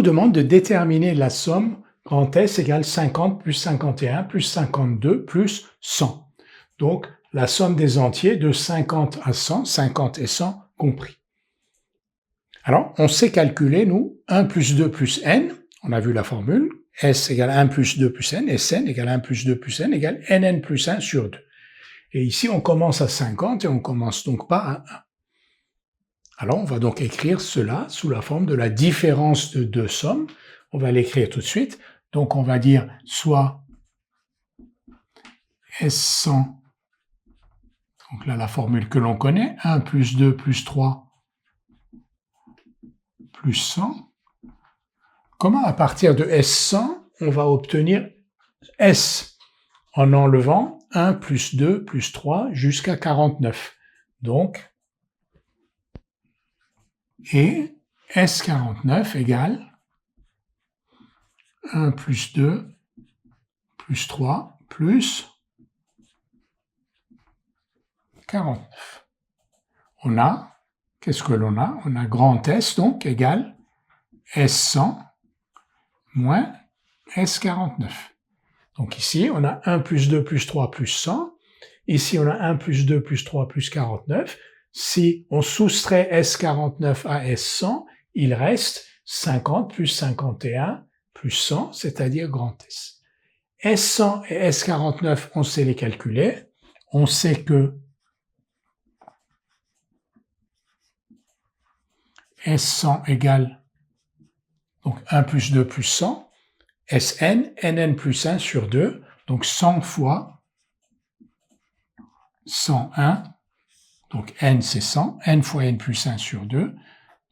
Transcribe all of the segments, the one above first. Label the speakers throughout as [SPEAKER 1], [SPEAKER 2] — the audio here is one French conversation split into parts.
[SPEAKER 1] demande de déterminer la somme grand S égale 50 plus 51 plus 52 plus 100. Donc, la somme des entiers de 50 à 100, 50 et 100 compris. Alors, on sait calculer, nous, 1 plus 2 plus n, on a vu la formule, S égale 1 plus 2 plus n, et Sn égale 1 plus 2 plus n égale nn plus 1 sur 2. Et ici, on commence à 50 et on commence donc pas à 1. Alors, on va donc écrire cela sous la forme de la différence de deux sommes. On va l'écrire tout de suite. Donc, on va dire soit S100, donc là, la formule que l'on connaît, 1 plus 2 plus 3 plus 100. Comment, à partir de S100, on va obtenir S en enlevant 1 plus 2 plus 3 jusqu'à 49. Donc, et S49 égale 1 plus 2 plus 3 plus 49. On a, qu'est-ce que l'on a? On a grand S donc égale S100 moins S49. Donc ici, on a 1 plus 2 plus 3 plus 100. Ici, on a 1 plus 2 plus 3 plus 49. Si on soustrait S49 à S100, il reste 50 plus 51 plus 100, c'est-à-dire grand S. S100 et S49, on sait les calculer. On sait que S100 égale donc 1 plus 2 plus 100, Sn, nn plus 1 sur 2, donc 100 fois 101, donc n c'est 100, n fois n plus 1 sur 2,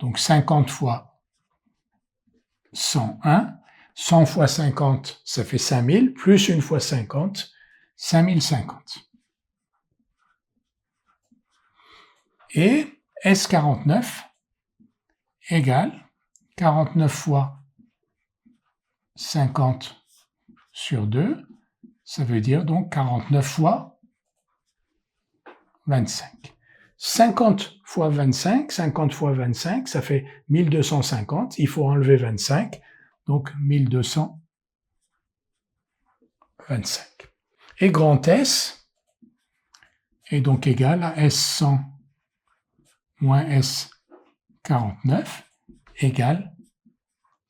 [SPEAKER 1] donc 50 fois 101, 100 fois 50, ça fait 5000, plus 1 fois 50, 5050. Et S49 égale 49 fois 50 sur 2, ça veut dire donc 49 fois 25. 50 fois 25, 50 fois 25, ça fait 1250, il faut enlever 25, donc 1225. Et grand S est donc égal à S100 moins S49 égale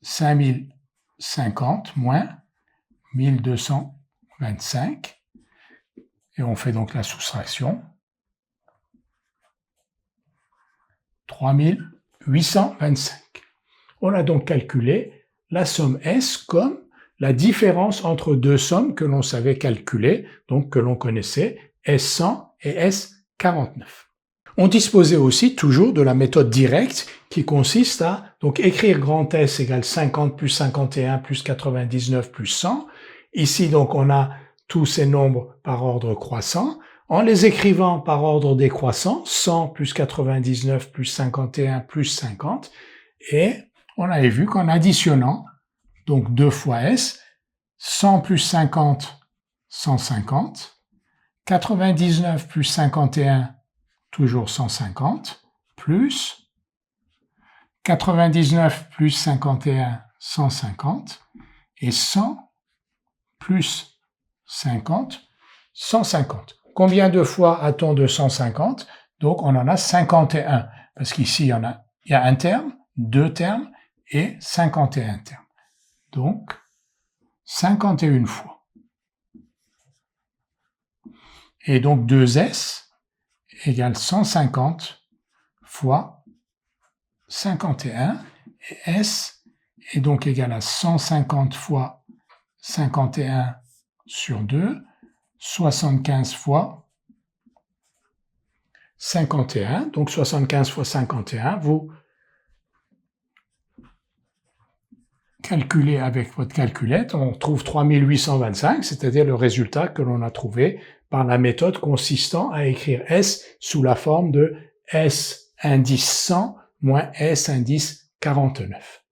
[SPEAKER 1] 5050 moins 1225. Et on fait donc la soustraction. 3825. On a donc calculé la somme S comme la différence entre deux sommes que l'on savait calculer, donc que l'on connaissait, S100 et S49. On disposait aussi toujours de la méthode directe qui consiste à donc écrire grand S égale 50 plus 51 plus 99 plus 100. Ici donc on a tous ces nombres par ordre croissant. En les écrivant par ordre décroissant, 100 plus 99 plus 51 plus 50, et on avait vu qu'en additionnant, donc 2 fois S, 100 plus 50, 150, 99 plus 51, toujours 150, plus 99 plus 51, 150, et 100 plus 50, 150. Combien de fois a-t-on de 150? Donc, on en a 51. Parce qu'ici, il y a un terme, deux termes et 51 termes. Donc, 51 fois. Et donc, 2S égale 150 fois 51. Et S est donc égal à 150 fois 51 sur 2. 75 fois 51, donc 75 fois 51, vous calculez avec votre calculette, on trouve 3825, c'est-à-dire le résultat que l'on a trouvé par la méthode consistant à écrire S sous la forme de S indice 100 moins S indice 49.